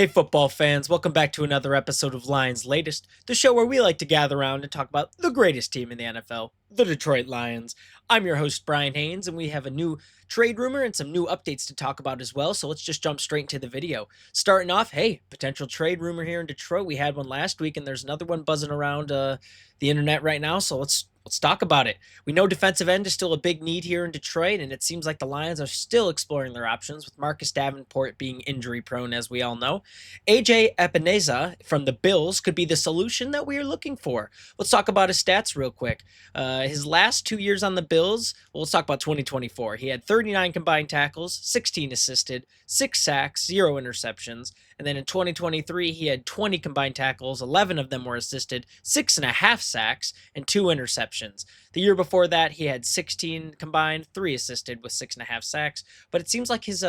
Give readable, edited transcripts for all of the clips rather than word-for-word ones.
Hey, football fans, welcome back to another episode of Lions Latest, the show where we like to gather around and talk about the greatest team in the NFL, the Detroit Lions. I'm your host, Bryan Hanes, and we have a new trade rumor and some new updates to talk about as well. So let's just jump straight into the video. Starting off, hey, potential trade rumor here in Detroit. We had one last week, and there's another one buzzing around the internet right now. So let's talk about it. We know defensive end is still a big need here in Detroit, and it seems like the Lions are still exploring their options, with Marcus Davenport being injury prone, as we all know. AJ Epineza from the Bills could be the solution that we are looking for. Let's talk about his stats real quick. His last 2 years on the Bills, well, let's talk about 2024. He had 39 combined tackles, 16 assisted, 6 sacks, 0 interceptions. And then in 2023, he had 20 combined tackles, 11 of them were assisted, 6.5 sacks, and 2 interceptions. The year before that, he had 16 combined, 3 assisted with 6.5 sacks. But it seems like his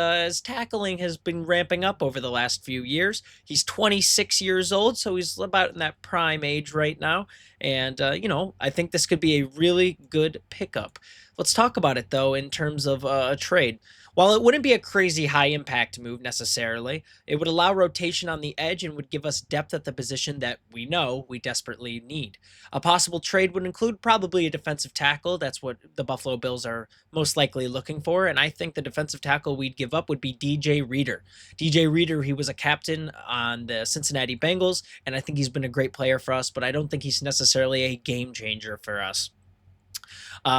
tackling has been ramping up over the last few years. He's 26 years old, so he's about in that prime age right now. And, I think this could be a really good pickup. Let's talk about it, though, in terms of a trade. While it wouldn't be a crazy high impact move necessarily, it would allow rotation on the edge and would give us depth at the position that we know we desperately need. A possible trade would include probably a defensive tackle. That's what the Buffalo Bills are most likely looking for. And I think the defensive tackle we'd give up would be DJ Reader. DJ Reader, he was a captain on the Cincinnati Bengals, and I think he's been a great player for us, but I don't think he's necessarily a game changer for us.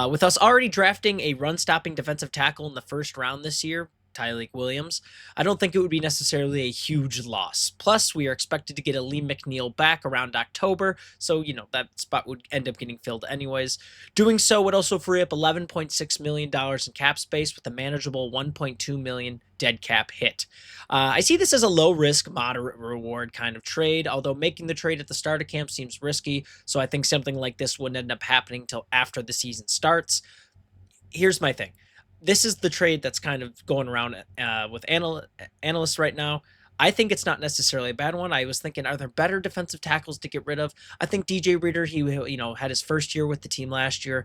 With us already drafting a run-stopping defensive tackle in the first round this year, Tyreek Williams, I don't think it would be necessarily a huge loss. Plus, we are expected to get a Lee McNeil back around October, so, that spot would end up getting filled anyways. Doing so would also free up $11.6 million in cap space with a manageable $1.2 million dead cap hit. I see this as a low-risk, moderate reward kind of trade, although making the trade at the start of camp seems risky, so I think something like this wouldn't end up happening until after the season starts. Here's my thing. This is the trade that's kind of going around with analysts right now. I think it's not necessarily a bad one. I was thinking, are there better defensive tackles to get rid of? I think DJ Reader, he had his first year with the team last year.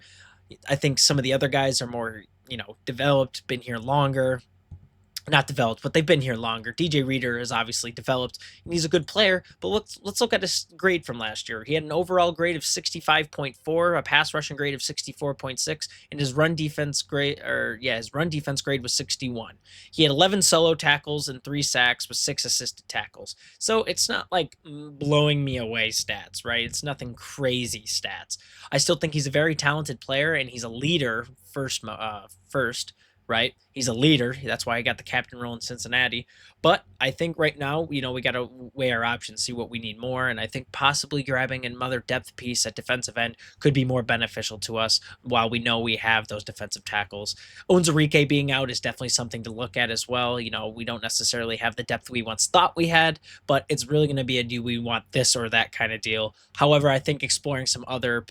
I think some of the other guys are more developed, been here longer. Not developed, but they've been here longer. DJ Reader is obviously developed, and he's a good player. But let's look at his grade from last year. He had an overall grade of 65.4, a pass rushing grade of 64.6, and his run defense grade, was 61. He had 11 solo tackles and 3 sacks with 6 assisted tackles. So it's not like blowing me away stats, right? It's nothing crazy stats. I still think he's a very talented player, and he's a leader first. Right? He's a leader. That's why I got the captain role in Cincinnati. But I think right now, we got to weigh our options, see what we need more. And I think possibly grabbing another depth piece at defensive end could be more beneficial to us while we know we have those defensive tackles. Onwuzurike being out is definitely something to look at as well. We don't necessarily have the depth we once thought we had, but it's really going to be a do we want this or that kind of deal. However, I think exploring some other,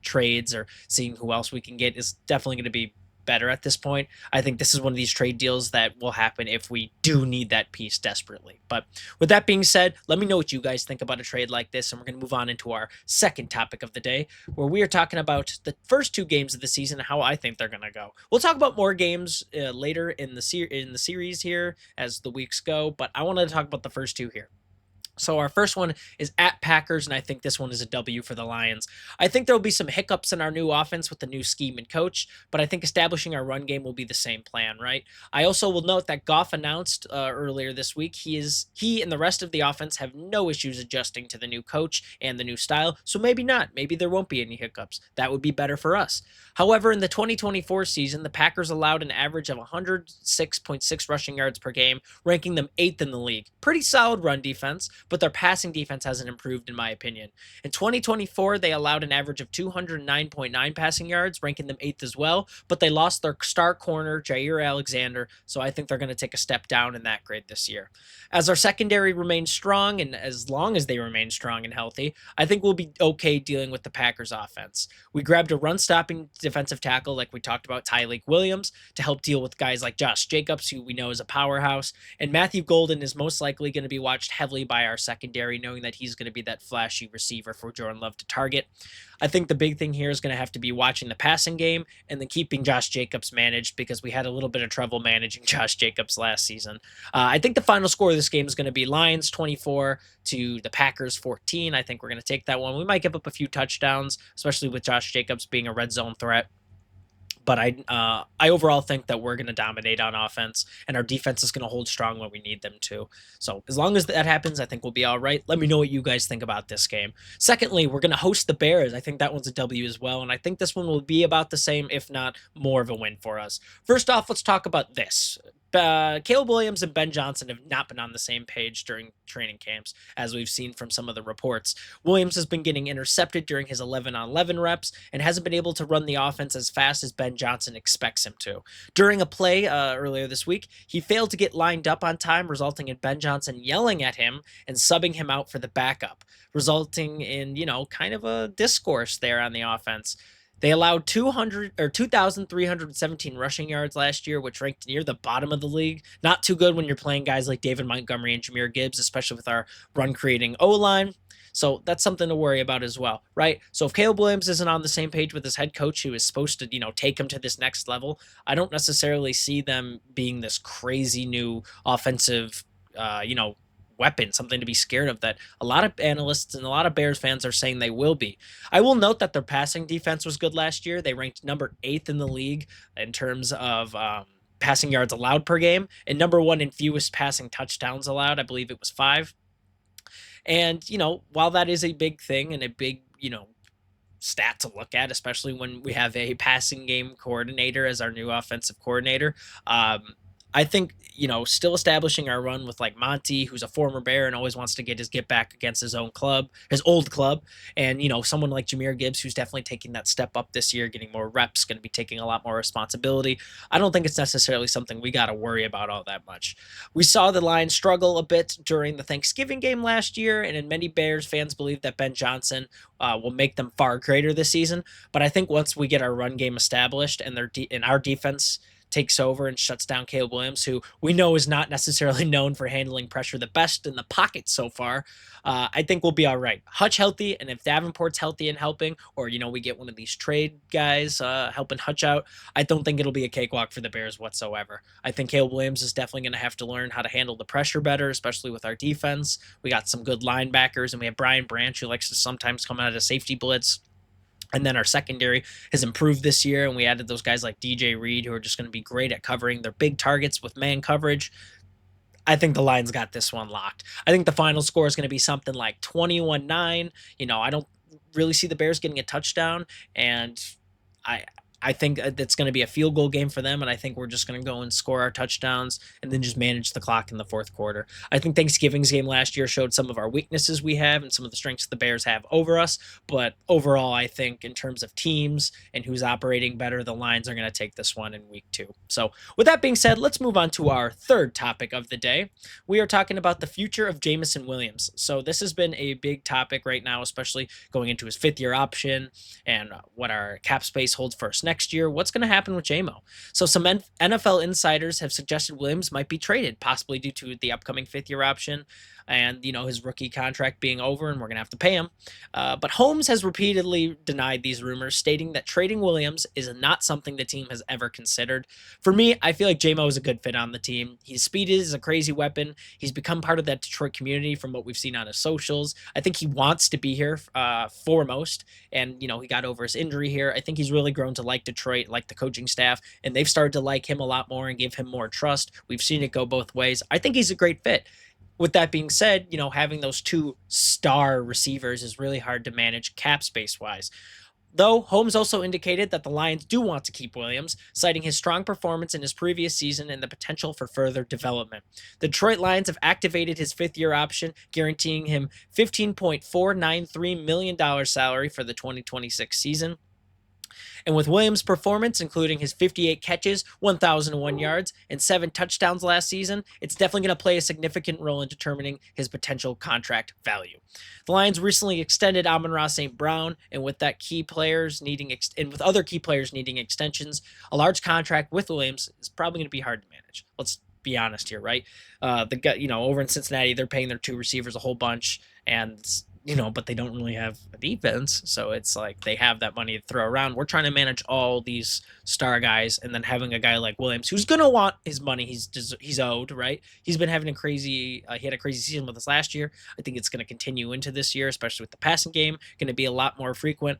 trades or seeing who else we can get is definitely going to be better at this point. I think this is one of these trade deals that will happen if we do need that piece desperately. But with that being said, let me know what you guys think about a trade like this, and we're going to move on into our second topic of the day, where we are talking about the first 2 games of the season and how I think they're going to go. We'll talk about more games later in the series here as the weeks go, but I wanted to talk about the first 2 here. So our first one is at Packers, and I think this one is a W for the Lions. I think there will be some hiccups in our new offense with the new scheme and coach, but I think establishing our run game will be the same plan, right? I also will note that Goff announced earlier this week he and the rest of the offense have no issues adjusting to the new coach and the new style, so maybe not. Maybe there won't be any hiccups. That would be better for us. However, in the 2024 season, the Packers allowed an average of 106.6 rushing yards per game, ranking them 8th in the league. Pretty solid run defense, but their passing defense hasn't improved in my opinion. In 2024, they allowed an average of 209.9 passing yards, ranking them 8th as well, but they lost their star corner, Jair Alexander, so I think they're going to take a step down in that grade this year. As our secondary remains strong, and as long as they remain strong and healthy, I think we'll be okay dealing with the Packers offense. We grabbed a run-stopping defensive tackle like we talked about, Tyreek Williams, to help deal with guys like Josh Jacobs, who we know is a powerhouse, and Matthew Golden is most likely going to be watched heavily by our our secondary, knowing that he's going to be that flashy receiver for Jordan Love to target. I think the big thing here is going to have to be watching the passing game and then keeping Josh Jacobs managed, because we had a little bit of trouble managing Josh Jacobs last season. I think the final score of this game is going to be Lions 24 to the Packers 14. I think we're going to take that one. We might give up a few touchdowns, especially with Josh Jacobs being a red zone threat. But I overall think that we're going to dominate on offense, and our defense is going to hold strong when we need them to. So as long as that happens, I think we'll be all right. Let me know what you guys think about this game. Secondly, we're going to host the Bears. I think that one's a W as well, and I think this one will be about the same, if not more of a win for us. First off, let's talk about this. Caleb Williams and Ben Johnson have not been on the same page during training camps, as we've seen from some of the reports. Williams has been getting intercepted during his 11-on-11 reps and hasn't been able to run the offense as fast as Ben Johnson expects him to. During a play earlier this week, he failed to get lined up on time, resulting in Ben Johnson yelling at him and subbing him out for the backup, resulting in, kind of a discourse there on the offense. They allowed 2,317 rushing yards last year, which ranked near the bottom of the league. Not too good when you're playing guys like David Montgomery and Jahmyr Gibbs, especially with our run-creating O-line. So that's something to worry about as well, right? So if Caleb Williams isn't on the same page with his head coach, who is supposed to, take him to this next level, I don't necessarily see them being this crazy new offensive, weapon, something to be scared of, that a lot of analysts and a lot of Bears fans are saying they will be. I will note that their passing defense was good last year. They ranked number 8th in the league in terms of passing yards allowed per game, and number 1 in fewest passing touchdowns allowed. I believe it was 5. And, while that is a big thing and a big, stat to look at, especially when we have a passing game coordinator as our new offensive coordinator, I think, still establishing our run with like Monty, who's a former Bear and always wants to get his get back against his own club, his old club. And, someone like Jahmyr Gibbs, who's definitely taking that step up this year, getting more reps, going to be taking a lot more responsibility. I don't think it's necessarily something we got to worry about all that much. We saw the Lions struggle a bit during the Thanksgiving game last year, and many Bears fans believe that Ben Johnson will make them far greater this season. But I think once we get our run game established and our defense takes over and shuts down Caleb Williams, who we know is not necessarily known for handling pressure the best in the pocket so far, I think we'll be all right. Hutch healthy, and if Davenport's we get one of these trade guys helping Hutch out, I don't think it'll be a cakewalk for the Bears whatsoever. I think Caleb Williams is definitely going to have to learn how to handle the pressure better, especially with our defense. We got some good linebackers, and we have Brian Branch, who likes to sometimes come out of safety blitz. And then our secondary has improved this year, and we added those guys like DJ Reed, who are just going to be great at covering their big targets with man coverage. I think the Lions got this one locked. I think the final score is going to be something like 21-9. I don't really see the Bears getting a touchdown, and I think it's going to be a field goal game for them, and I think we're just going to go and score our touchdowns and then just manage the clock in the fourth quarter. I think Thanksgiving's game last year showed some of our weaknesses we have and some of the strengths the Bears have over us, but overall, I think in terms of teams and who's operating better, the Lions are going to take this one in week 2. So with that being said, let's move on to our third topic of the day. We are talking about the future of Jameson Williams. So this has been a big topic right now, especially going into his 5th-year option and what our cap space holds for us next year. What's going to happen with JMO? So some NFL insiders have suggested Williams might be traded, possibly due to the upcoming 5th-year option and, his rookie contract being over, and we're going to have to pay him. But Holmes has repeatedly denied these rumors, stating that trading Williams is not something the team has ever considered. For me, I feel like JMO is a good fit on the team. His speed is a crazy weapon. He's become part of that Detroit community from what we've seen on his socials. I think he wants to be here foremost, and, he got over his injury here. I think he's really grown to like Detroit, like the coaching staff, and they've started to like him a lot more and give him more trust. We've seen it go both ways. I think he's a great fit. With that being said, having those 2 star receivers is really hard to manage cap space wise. Though Holmes also indicated that the Lions do want to keep Williams, citing his strong performance in his previous season and the potential for further development. The Detroit Lions have activated his 5th-year option, guaranteeing him $15.493 million salary for the 2026 season. And with Williams' performance, including his 58 catches, 1,001 yards, and 7 touchdowns last season, it's definitely going to play a significant role in determining his potential contract value. The Lions recently extended Amon-Ra St. Brown, and with that key players needing with other key players needing extensions, a large contract with Williams is probably going to be hard to manage. Let's be honest here, right? The guy, over in Cincinnati, they're paying their two receivers a whole bunch, and but they don't really have a defense, so it's like they have that money to throw around. We're trying to manage all these star guys, and then having a guy like Williams, who's gonna want his money, he's owed, right? He's been having a crazy, he had a crazy season with us last year. I think it's going to continue into this year, especially with the passing game, going to be a lot more frequent.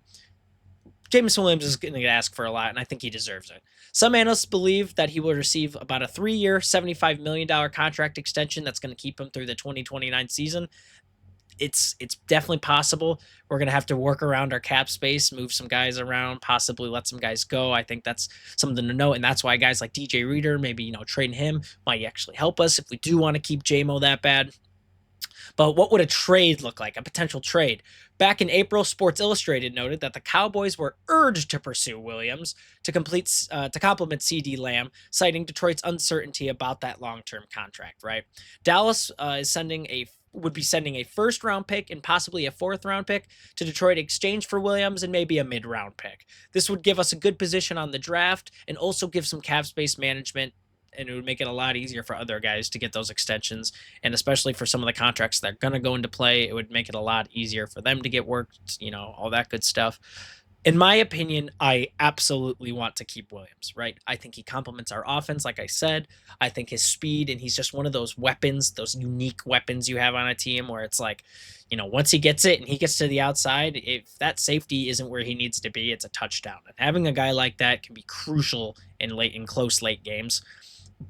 Jameson Williams is going to ask for a lot, and I think he deserves it. Some analysts believe that he will receive about a 3-year, $75 million contract extension that's going to keep him through the 2029 season. It's definitely possible. We're going to have to work around our cap space, move some guys around, possibly let some guys go. I think that's something to note, and that's why guys like DJ Reader, maybe, trading him might actually help us if we do want to keep JMO that bad. But what would a trade look like, a potential trade? Back in April, Sports Illustrated noted that the Cowboys were urged to pursue Williams to complement CD Lamb, citing Detroit's uncertainty about that long-term contract, right? Dallas would be sending a first-round pick and possibly a fourth-round pick to Detroit in exchange for Williams and maybe a mid-round pick. This would give us a good position on the draft and also give some cap space management, and it would make it a lot easier for other guys to get those extensions. And especially for some of the contracts that are going to go into play, it would make it a lot easier for them to get worked, all that good stuff. In my opinion, I absolutely want to keep Williams, right? I think he complements our offense, like I said. I think his speed, and he's just one of those weapons, those unique weapons you have on a team where it's like, once he gets it and he gets to the outside, if that safety isn't where he needs to be, it's a touchdown. And having a guy like that can be crucial in close late games.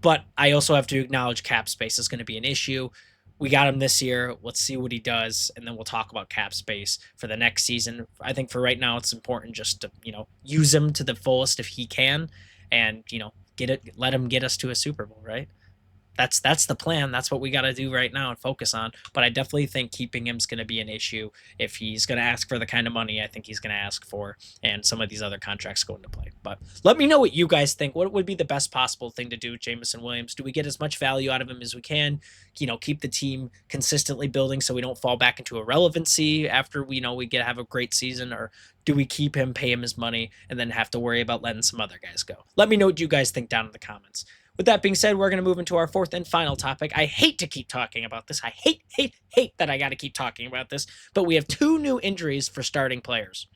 But I also have to acknowledge cap space is going to be an issue. We got him this year. Let's see what he does, and then we'll talk about cap space for the next season. I think for right now, it's important just to, use him to the fullest if he can, and, let him get us to a Super Bowl, right? That's the plan. That's what we got to do right now and focus on. But I definitely think keeping him is going to be an issue if he's going to ask for the kind of money I think he's going to ask for, and some of these other contracts go into play. But let me know what you guys think. What would be the best possible thing to do with Jameson Williams? Do we get as much value out of him as we can? Keep the team consistently building so we don't fall back into irrelevancy after we have a great season, or do we keep him, pay him his money, and then have to worry about letting some other guys go? Let me know what you guys think down in the comments. With that being said, we're going to move into our fourth and final topic. I hate to keep talking about this. I hate that I got to keep talking about this, but we have 2 new injuries for starting players.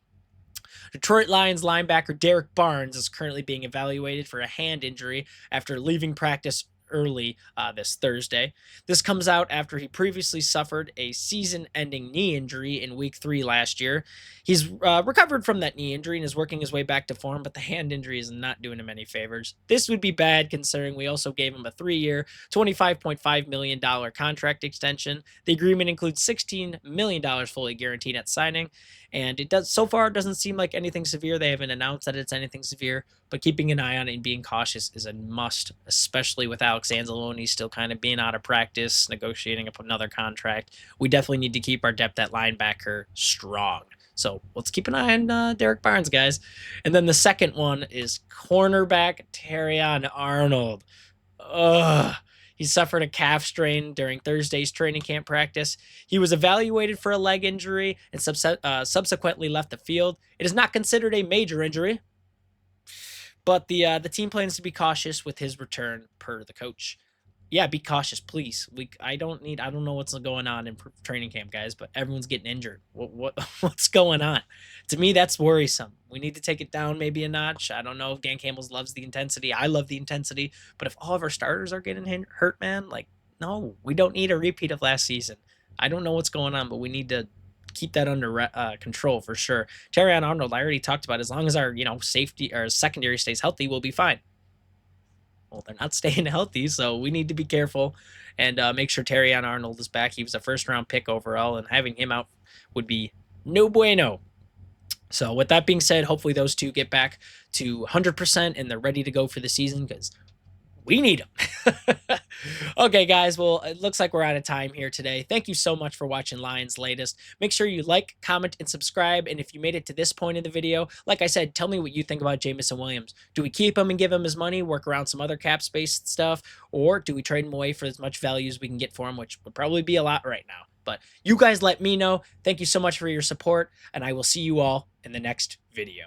Detroit Lions linebacker Derek Barnes is currently being evaluated for a hand injury after leaving practice early this Thursday. This comes out after he previously suffered a season-ending knee injury in Week 3 last year. He's recovered from that knee injury and is working his way back to form, but the hand injury is not doing him any favors. This would be bad considering we also gave him a 3-year, $25.5 million contract extension. The agreement includes $16 million fully guaranteed at signing, and so far it doesn't seem like anything severe. They haven't announced that it's anything severe, but keeping an eye on it and being cautious is a must, especially with Alex Anzalone still kind of being out of practice, negotiating up another contract. We definitely need to keep our depth at linebacker strong. So let's keep an eye on Derek Barnes, guys. And then the second one is cornerback Terrion Arnold. He suffered a calf strain during Thursday's training camp practice. He was evaluated for a leg injury and subsequently left the field. It is not considered a major injury, but the team plans to be cautious with his return, per the coach. Yeah, be cautious, please. I don't know what's going on in training camp, guys, but everyone's getting injured. What's going on? To me, that's worrisome. We need to take it down maybe a notch. I don't know if Dan Campbell loves the intensity. I love the intensity, but if all of our starters are getting hurt, man, no, we don't need a repeat of last season. I don't know what's going on, but we need to keep that under control for sure. Terrion Arnold, I already talked about. As long as our safety or secondary stays healthy, we'll be fine. Well, they're not staying healthy, so we need to be careful and make sure Terrion Arnold is back. He was a first-round pick overall, and having him out would be no bueno. So with that being said, hopefully those 2 get back to 100% and they're ready to go for the season, because we need them. Okay, guys. Well, it looks like we're out of time here today. Thank you so much for watching Lions Latest. Make sure you like, comment, and subscribe. And if you made it to this point in the video, like I said, tell me what you think about Jameson Williams. Do we keep him and give him his money, work around some other cap space stuff, or do we trade him away for as much value as we can get for him, which would probably be a lot right now? But you guys let me know. Thank you so much for your support, and I will see you all in the next video.